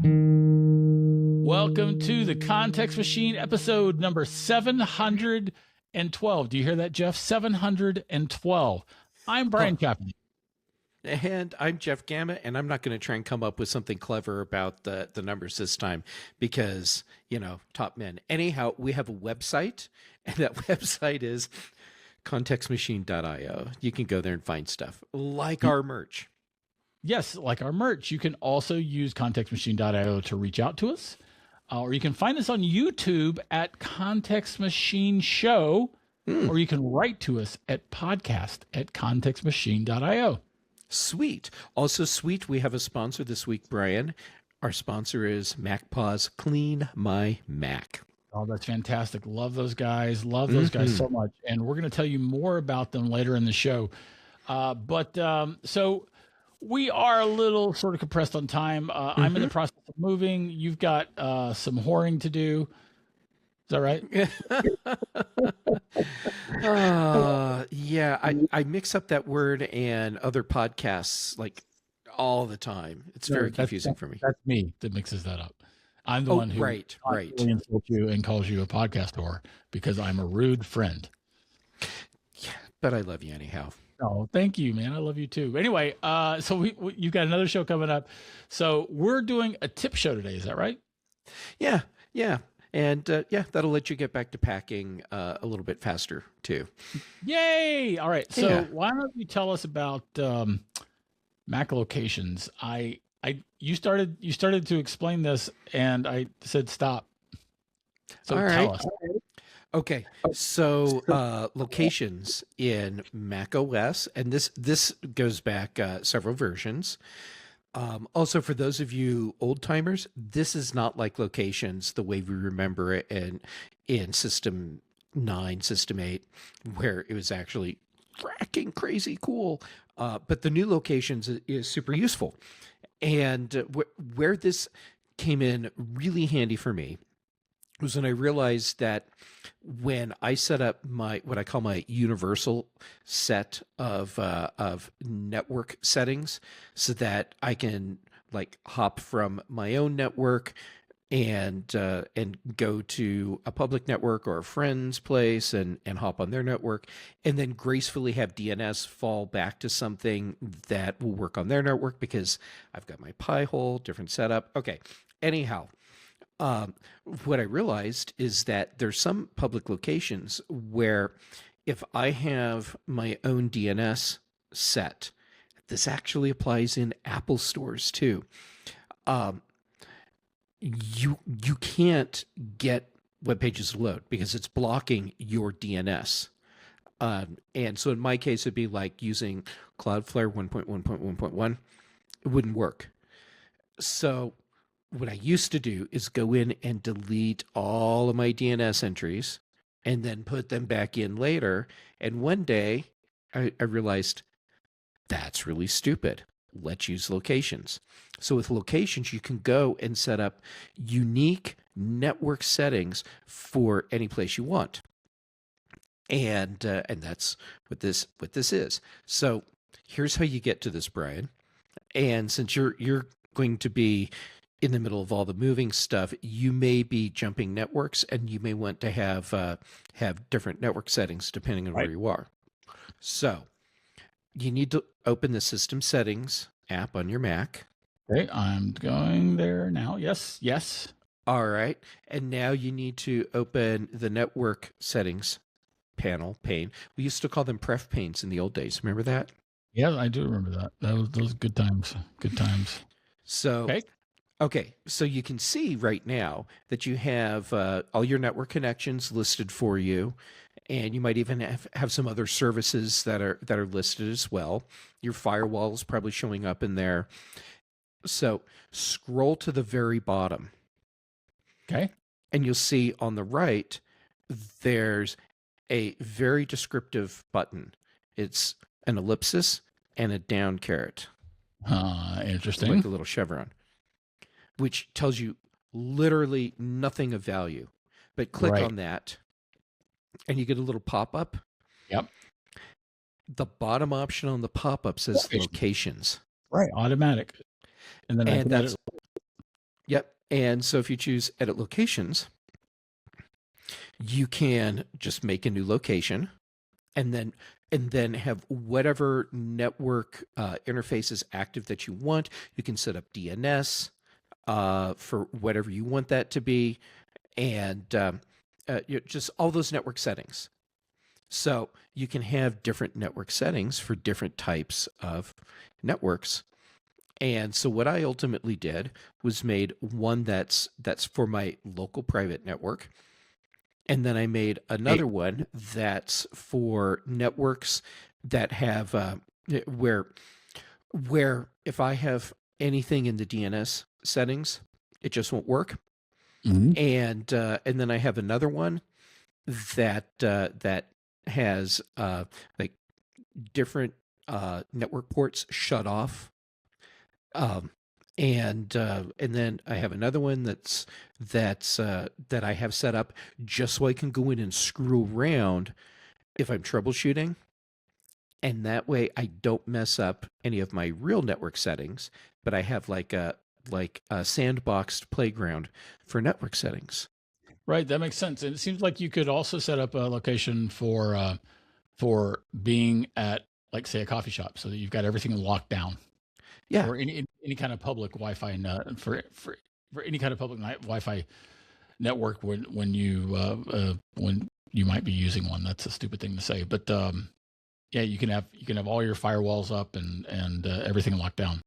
Welcome to the Context Machine, episode number 712. Do you hear that, Jeff? 712. I'm Bryan Kaplan. And I'm Jeff Gamet, and I'm not going to try and come up with something clever about the numbers this time because, top men. Anyhow, we have a website, and that website is contextmachine.io. You can go there and find stuff like our merch. Yes, like our merch. You can also use contextmachine.io to reach out to us. Or you can find us on YouTube at Context Machine Show, or you can write to us at podcast@contextmachine.io. Sweet. Also sweet, we have a sponsor this week, Bryan. Our sponsor is MacPaws Clean My Mac. Oh, that's fantastic. Love those guys. Love those guys so much. And we're going to tell you more about them later in the show. So we are a little sort of compressed on time. I'm in the process of moving. You've got some whoring to do. Is that right? Yeah, I mix up that word and other podcasts like all the time. It's very confusing for me. That's me that mixes that up. I'm the one who right. insults you and calls you a podcast whore because I'm a rude friend. Yeah, but I love you anyhow. Oh, thank you, man. I love you too. Anyway, so you've got another show coming up. So we're doing a tip show today. Is that right? Yeah. And that'll let you get back to packing a little bit faster too. Yay! All right. So why don't you tell us about Mac locations? You started to explain this, and I said stop. So tell us. Okay, so locations in Mac OS, and this goes back several versions. Also, for those of you old timers, this is not like locations the way we remember it in System 9, System 8, where it was actually fracking crazy cool. But the new locations is super useful. And where this came in really handy for me was when I realized that when I set up what I call my universal set of network settings, so that I can like hop from my own network and go to a public network or a friend's place and hop on their network, and then gracefully have DNS fall back to something that will work on their network because I've got my Pi hole, different setup. Okay, anyhow. What I realized is that there's some public locations where if I have my own DNS set, this actually applies in Apple stores too. You can't get web pages to load because it's blocking your DNS. And so in my case, it'd be like using Cloudflare 1.1.1.1. It wouldn't work. So what I used to do is go in and delete all of my DNS entries and then put them back in later. And one day I realized that's really stupid. Let's use locations. So with locations, you can go and set up unique network settings for any place you want. And that's what this is. So here's how you get to this, Bryan. And since you're going to be in the middle of all the moving stuff, you may be jumping networks, and you may want to have different network settings depending on where you are. So you need to open the System Settings app on your Mac. Okay, I'm going there now. Yes. All right, and now you need to open the Network Settings pane. We used to call them pref panes in the old days. Remember that? Yeah, I do remember that. Those good times. Good times. So. Okay, so you can see right now that you have all your network connections listed for you, and you might even have some other services that are listed as well. Your firewall is probably showing up in there. So scroll to the very bottom. Okay. And you'll see on the right, there's a very descriptive button. It's an ellipsis and a down caret. Interesting. Like a little chevron, which tells you literally nothing of value. But click on that, and you get a little pop-up. Yep. The bottom option on the pop-up says locations. Right, automatic. And then Yep. And so if you choose edit locations, you can just make a new location and then have whatever network interface is active that you want. You can set up DNS for whatever you want that to be, and just all those network settings. So you can have different network settings for different types of networks. And so what I ultimately did was made one that's for my local private network. And then I made another one that's for networks that have where if I have anything in the DNS settings, it just won't work. And then I have another one that that has like different network ports shut off. And then I have another one that I have set up just so I can go in and screw around if I'm troubleshooting, and that way I don't mess up any of my real network settings. But I have like a sandboxed playground for network settings. Right, that makes sense. And it seems like you could also set up a location for being at, like, say, a coffee shop, so that you've got everything locked down. Yeah. Or any kind of public Wi-Fi for any kind of public Wi-Fi network when you might be using one. That's a stupid thing to say, but yeah, you can have all your firewalls up and everything locked down.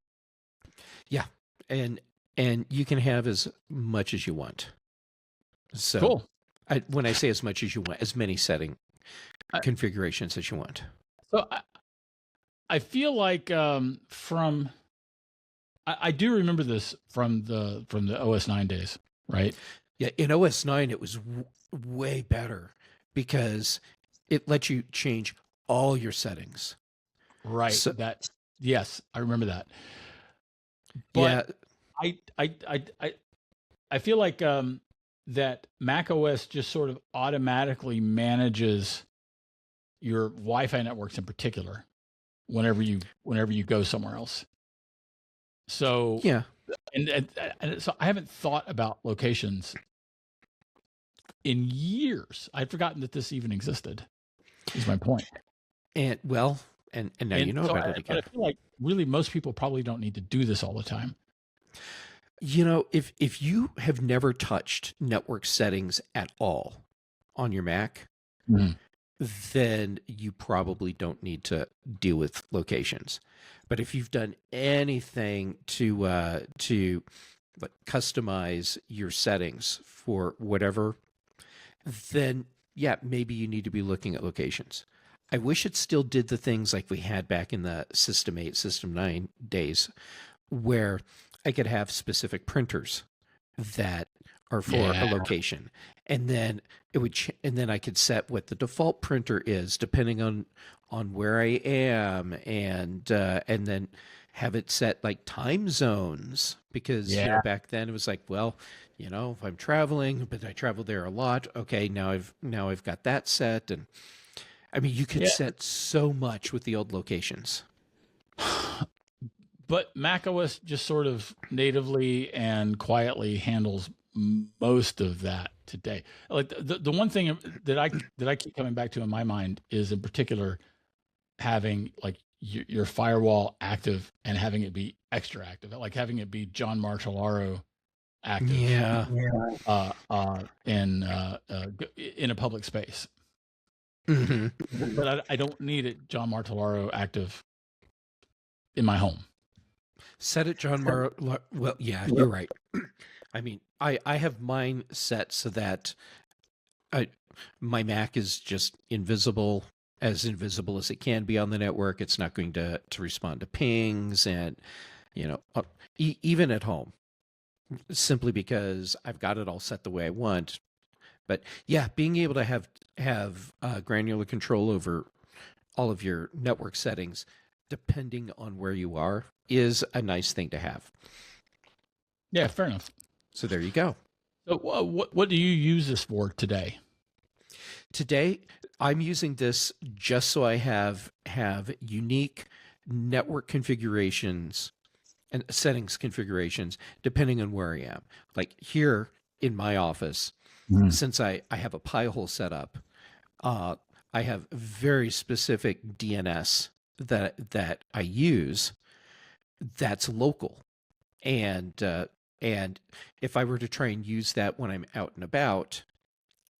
Yeah, and you can have as much as you want. So cool. When I say as much as you want, as many setting configurations as you want. So I feel like I do remember this from the OS 9 days, right? Yeah, in OS 9 it was way better because it lets you change all your settings. Right. So, yes, I remember that. But yeah. I feel like that Mac OS just sort of automatically manages your Wi-Fi networks in particular whenever you go somewhere else. So yeah, and so I haven't thought about locations in years. I'd forgotten that this even existed. Is my point. And well, and now you know about it again. But I feel like really most people probably don't need to do this all the time. You know, if you have never touched network settings at all on your Mac, then you probably don't need to deal with locations. But if you've done anything to customize your settings for whatever, then yeah, maybe you need to be looking at locations. I wish it still did the things like we had back in the System 8, System 9 days, where I could have specific printers that are for a location, and then it would and then I could set what the default printer is depending on where I am, and then have it set like time zones, because you know, back then it was like, well, you know, if I'm traveling, but I travel there a lot, okay, now I've got that set. And I mean, you could set so much with the old locations. But macOS just sort of natively and quietly handles most of that today. Like the one thing that I keep coming back to in my mind is, in particular, having like your firewall active and having it be extra active, like having it be John Martellaro active. In a public space. Mm-hmm. But I don't need it John Martellaro active in my home. Set it John Martellaro. Well, yeah, you're right. I mean, I have mine set so that my Mac is just invisible as it can be on the network. It's not going to respond to pings, and you know, even at home, simply because I've got it all set the way I want. But yeah, being able to have granular control over all of your network settings, depending on where you are, is a nice thing to have. Yeah, fair enough. So there you go. So what do you use this for today? Today, I'm using this just so I have unique network configurations and settings configurations depending on where I am. Like here in my office, since I have a Pi hole set up, I have very specific DNS that I use that's local. And if I were to try and use that when I'm out and about,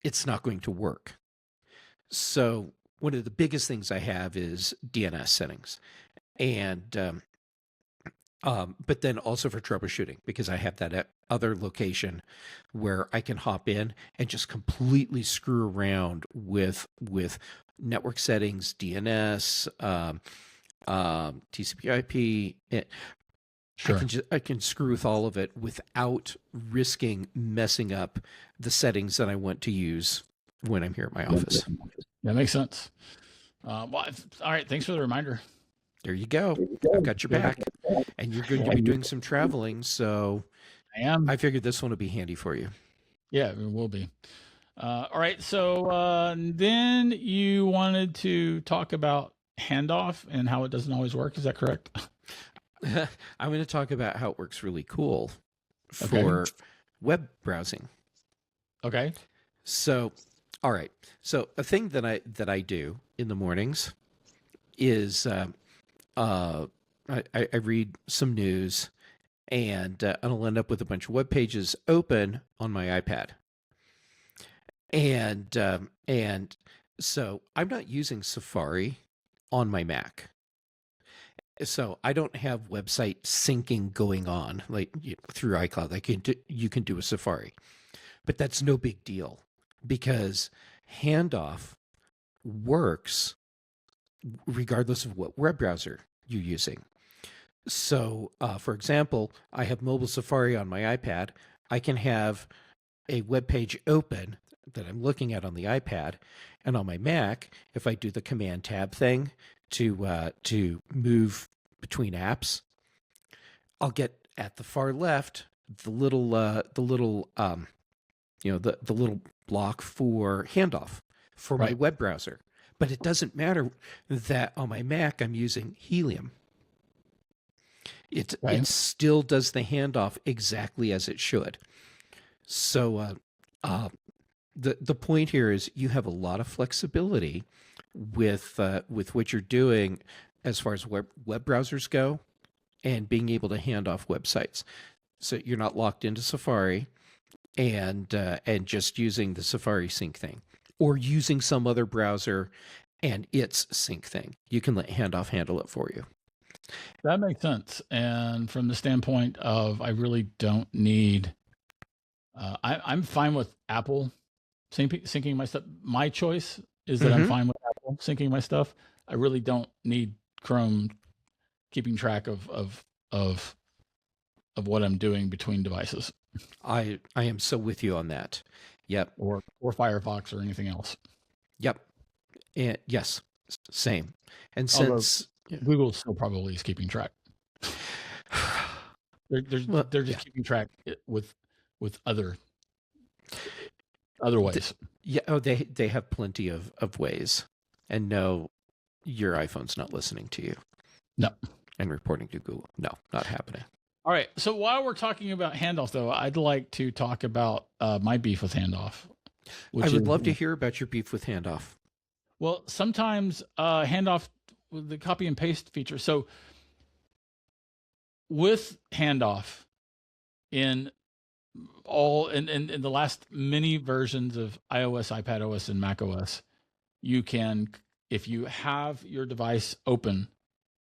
it's not going to work. So one of the biggest things I have is DNS settings, and but then also for troubleshooting, because I have that other location where I can hop in and just completely screw around with network settings, DNS, TCP/IP. Sure. I can screw with all of it without risking messing up the settings that I want to use when I'm here at my office. That makes sense. All right. Thanks for the reminder. There you go. I've got your back, and you're going to be doing some traveling, so I am. I figured this one would be handy for you. Yeah, it will be. All right. So then you wanted to talk about Handoff and how it doesn't always work. Is that correct? I'm going to talk about how it works really cool for web browsing. Okay. So, all right. So a thing that I do in the mornings is I read some news, and I'll end up with a bunch of web pages open on my iPad. And so I'm not using Safari on my Mac. So I don't have website syncing going on like through iCloud like you can do with Safari. But that's no big deal because Handoff works regardless of what web browser you're using. So, for example, I have mobile Safari on my iPad. I can have a web page open that I'm looking at on the iPad, and on my Mac, if I do the Command Tab thing to move between apps, I'll get at the far left the little block for Handoff for my web browser. But it doesn't matter that on my Mac I'm using Helium. It still does the handoff exactly as it should. So the point here is you have a lot of flexibility with what you're doing as far as web browsers go, and being able to hand off websites. So you're not locked into Safari and just using the Safari sync thing, or using some other browser and its sync thing. You can let Handoff handle it for you. That makes sense. And from the standpoint of, I really don't need, I'm fine with Apple syncing my stuff. My choice is that I'm fine with Apple syncing my stuff. I really don't need Chrome keeping track of what I'm doing between devices. I am so with you on that. Yep. Or Firefox or anything else. Yep. And yes, same. And since Google still probably is keeping track, they're just keeping track with other ways. They have plenty of ways. And no, your iPhone's not listening to you. No. And reporting to Google. No, not happening. All right. So while we're talking about Handoff, though, I'd like to talk about my beef with Handoff. I would love to hear about your beef with Handoff. Well, sometimes Handoff, the copy and paste feature. So with Handoff, in the last many versions of iOS, iPadOS, and macOS, you can, if you have your device open,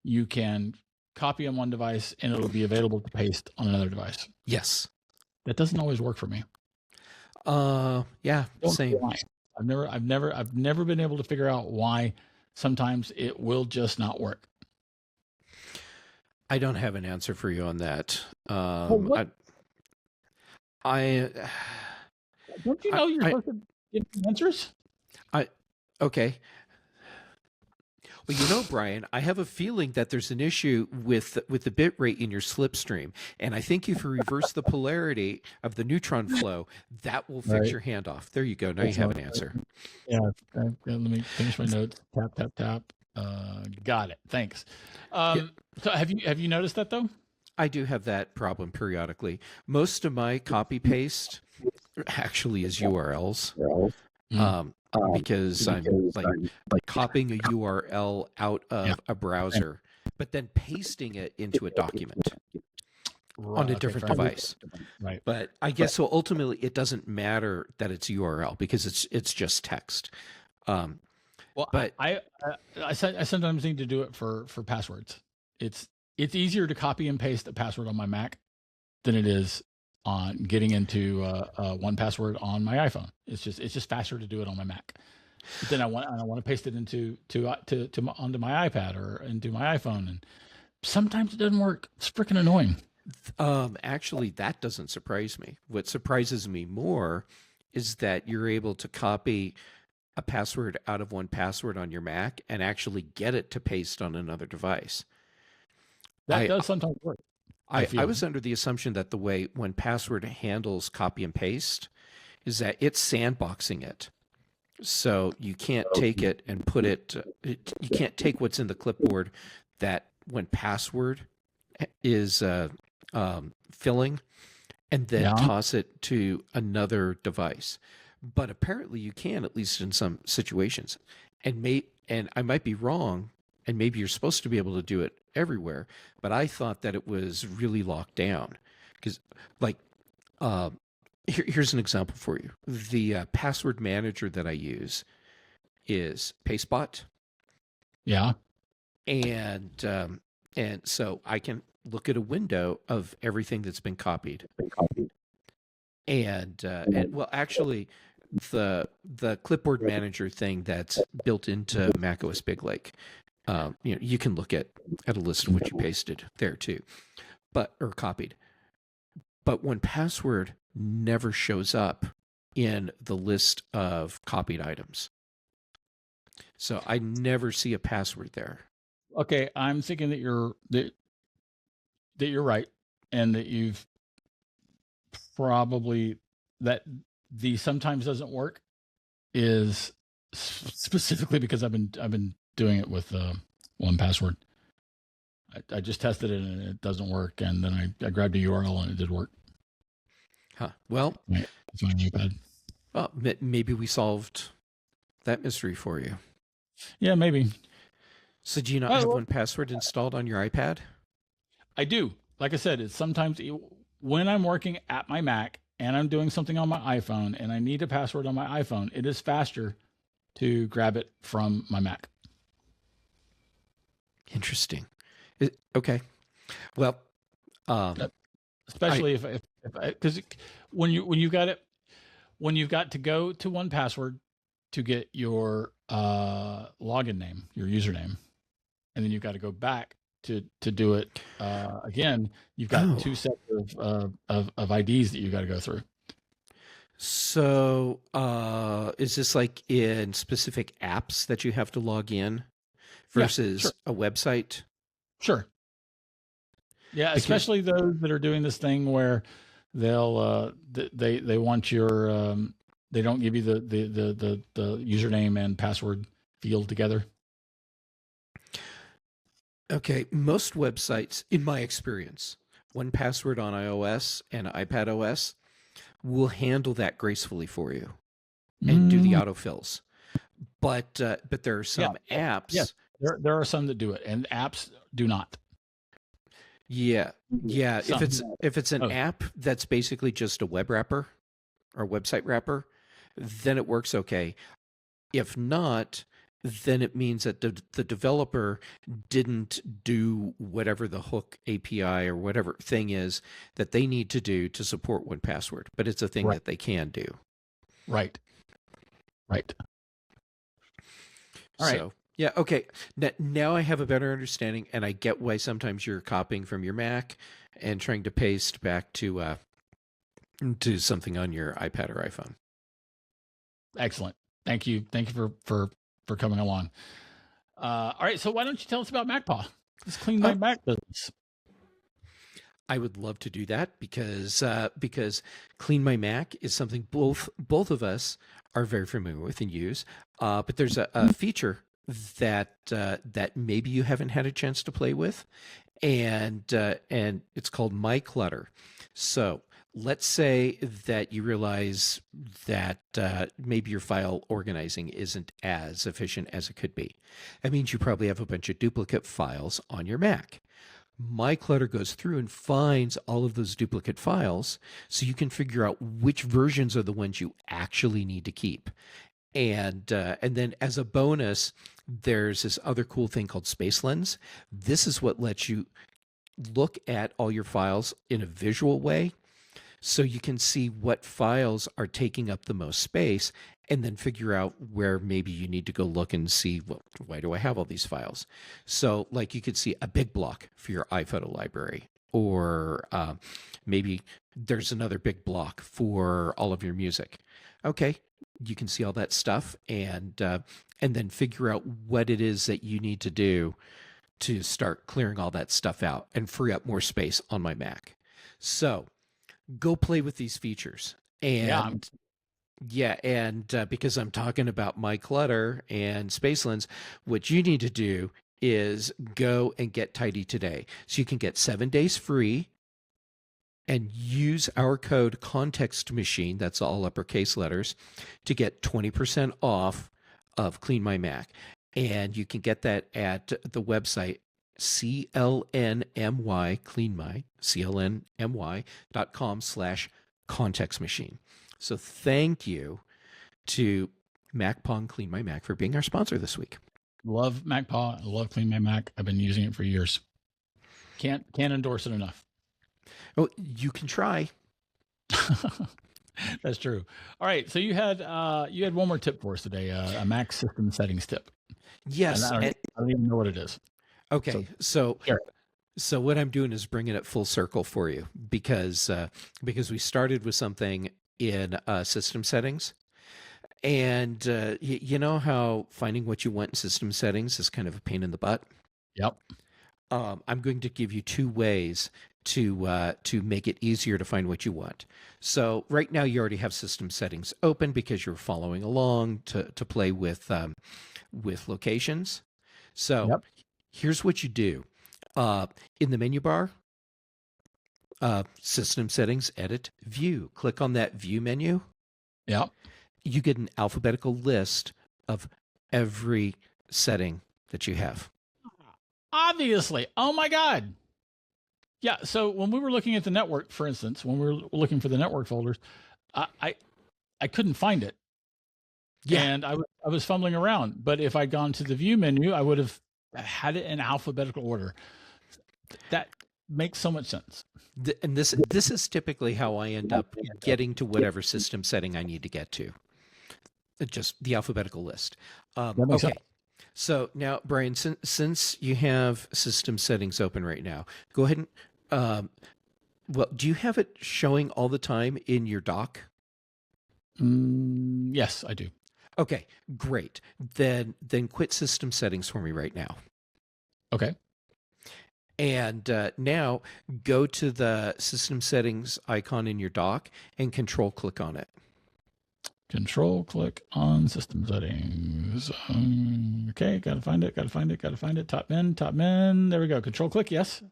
you can copy on one device and it'll be available to paste on another device. Yes. That doesn't always work for me. Yeah, same. I've never been able to figure out why sometimes it will just not work. I don't have an answer for you on that. I don't you know you're supposed to give answers? Okay. Well, you know, Brian, I have a feeling that there's an issue with the bit rate in your slipstream, and I think if you reverse the polarity of the neutron flow, that will fix your handoff. There you go. Now you have an answer. Yeah. Let me finish my notes. Tap tap tap. Got it. Thanks. So have you noticed that though? I do have that problem periodically. Most of my copy paste actually is URLs, um, because I'm like copying a URL out Yeah. of a browser, but then pasting it into a document on a Okay, different fair enough. device. Right. But I guess so. Ultimately, it doesn't matter that it's URL because it's just text. Um, Well, but I sometimes need to do it for passwords. It's easier to copy and paste a password on my Mac than it is on getting into one password on my iPhone. It's just faster to do it on my Mac. But then I want to paste it into onto my iPad or into my iPhone, and sometimes it doesn't work. It's freaking annoying. actually, that doesn't surprise me. What surprises me more is that you're able to copy a password out of one password on your Mac and actually get it to paste on another device. That I does sometimes work. I I feel. was under the assumption that the way when password handles copy and paste is that it's sandboxing it. So you can't take it and put it, you can't take what's in the clipboard that when password is filling and then Yeah. toss it to another device. But apparently you can, at least in some situations. And I might be wrong, and maybe you're supposed to be able to do it everywhere, but I thought that it was really locked down. Because, like, uh, here's an example for you. The password manager that I use is Pastebot, Yeah. and so I can look at a window of everything that's been copied. And well, actually, the clipboard manager thing that's built into macOS Big Lake, you can look at a list of what you pasted there too, or copied. But when password never shows up in the list of copied items, so I never see a password there. Okay, I'm thinking that you're right, and that you've probably that the sometimes doesn't work is specifically because I've been doing it with one password. I just tested it and it doesn't work, and then I grabbed a URL and it did work. Huh. Well, Right. It's my iPad. maybe we solved that mystery for you. Yeah, maybe. So do you not have one password installed on your iPad? I do. Like I said, it's sometimes when I'm working at my Mac and I'm doing something on my iPhone and I need a password on my iPhone, it is faster to grab it from my Mac. Interesting. Okay. Well, Especially if because when you've got to go to one password to get your login name, your username, and then you've got to go back to do it again. You've got two sets of IDs that you've got to go through. So, is this like in specific apps that you have to log in versus a website? Sure. Yeah, especially those that are doing this thing where they'll they want your they don't give you the username and password field together. Okay, most websites, in my experience, 1Password on iOS and iPad OS will handle that gracefully for you and do the autofills. But there are some apps. Yes, there are some that do it, and apps do not. Yeah. If it's an app that's basically just a web wrapper or website wrapper, then it works okay. If not, then it means that the developer didn't do whatever the hook API or whatever thing is that they need to do to support 1Password, but it's a thing that they can do. Right. All right. So, yeah, okay. Now I have a better understanding, and I get why sometimes you're copying from your Mac and trying to paste back to something on your iPad or iPhone. Excellent. Thank you for coming along. All right, so why don't you tell us about MacPaw? Let's clean my Mac business. I would love to do that because Clean My Mac is something both of us are very familiar with and use. But there's a feature that maybe you haven't had a chance to play with, and it's called My Clutter. So let's say that you realize that maybe your file organizing isn't as efficient as it could be. That means you probably have a bunch of duplicate files on your Mac. My Clutter goes through and finds all of those duplicate files so you can figure out which versions are the ones you actually need to keep. And then as a bonus, there's this other cool thing called Space Lens. This is what lets you look at all your files in a visual way, so you can see what files are taking up the most space, and then figure out where maybe you need to go look and see, well, why do I have all these files? So like you could see a big block for your iPhoto library, or maybe there's another big block for all of your music. Okay, you can see all that stuff, and then figure out what it is that you need to do to start clearing all that stuff out and free up more space on my Mac. So go play with these features. And because I'm talking about My Clutter and Space Lens, what you need to do is go and get Tidy today. So you can get 7 days free and use our code Context Machine, that's all uppercase letters, to get 20% off of Clean My Mac. And you can get that at the website CLNMY, CLNMY.com/context machine. So thank you to MacPaw Clean My Mac for being our sponsor this week. Love MacPaw. I love Clean My Mac. I've been using it for years. Can't endorse it enough. Oh, you can try. That's true. All right. So you had one more tip for us today, a Mac system settings tip. Yes. I don't even know what it is. Okay. So what I'm doing is bringing it full circle for you, because we started with something in system settings. And you know how finding what you want in system settings is kind of a pain in the butt? Yep. I'm going to give you 2 ways to make it easier to find what you want. So right now you already have system settings open because you're following along to play with locations. So here's what you do. In the menu bar, system settings, edit, view. Click on that view menu. Yep. You get an alphabetical list of every setting that you have. Obviously. Oh my God. Yeah. So when we were looking at the network, for instance, when we were looking for the network folders, I couldn't find it. Yeah. And I was fumbling around. But if I'd gone to the view menu, I would have had it in alphabetical order. That makes so much sense. And this is typically how I end up getting to whatever system setting I need to get to. Just the alphabetical list. Okay. So now, Bryan, since you have system settings open right now, go ahead and, do you have it showing all the time in your dock? Yes, I do. Okay, great. Then quit system settings for me right now. Okay. And now go to the system settings icon in your dock and control click on it. Control click on system settings. Okay, gotta find it. Top men. There we go. Control click, yes.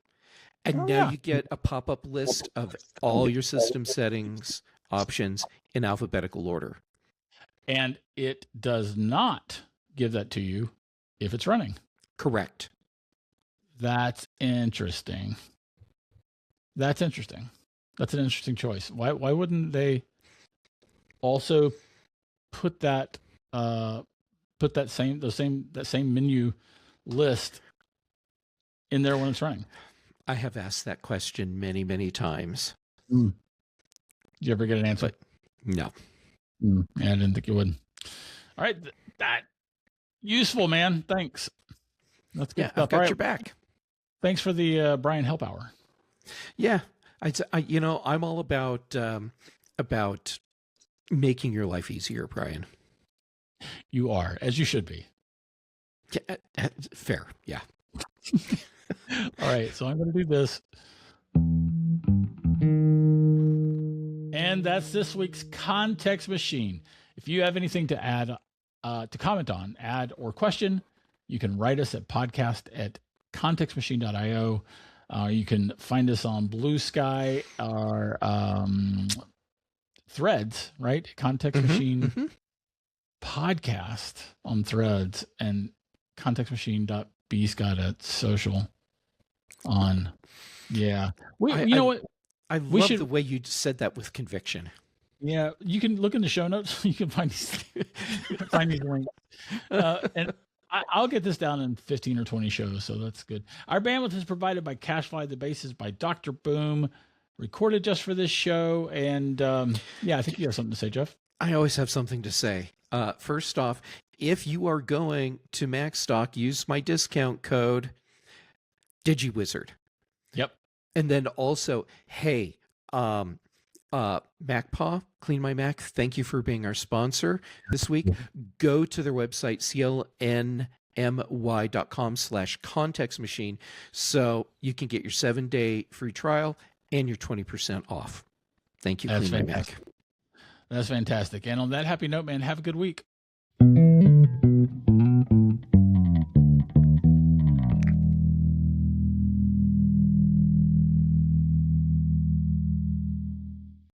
And now you get a pop-up list of all your system settings options in alphabetical order. And it does not give that to you if it's running. Correct. That's interesting. That's an interesting choice. Why wouldn't they also put that same menu list in there when it's running? I have asked that question many, many times. Did you ever get an answer? But no. Yeah, I didn't think you would. All right, that useful, man. Thanks. That's good stuff. I've got your back. Thanks for the Bryan Help Hour. Yeah, I'm all about making your life easier, Bryan. You are, as you should be. Yeah, fair, yeah. All right, so I'm going to do this. And that's this week's Context Machine. If you have anything to add, to comment on, add, or question, you can write us at podcast@contextmachine.io. You can find us on Blue Sky or Threads, right? Context Machine podcast on Threads, and contextmachine.bscott@social on. Yeah. You know what? I love the way you said that with conviction. Yeah, you can look in the show notes. You can find these links. And I'll get this down in 15 or 20 shows, so that's good. Our bandwidth is provided by CashFly. The bass is by Dr. Boom, recorded just for this show. And yeah, I think you have something to say, Jeff. I always have something to say. First off, if you are going to MacStock, use my discount code DigiWizard. Yep. And then also, hey, MacPaw, Clean My Mac, thank you for being our sponsor this week. Go to their website, clnmy.com/contextmachine, so you can get your 7-day free trial and your 20% off. Thank you, Clean My Mac. That's fantastic. And on that happy note, man, have a good week.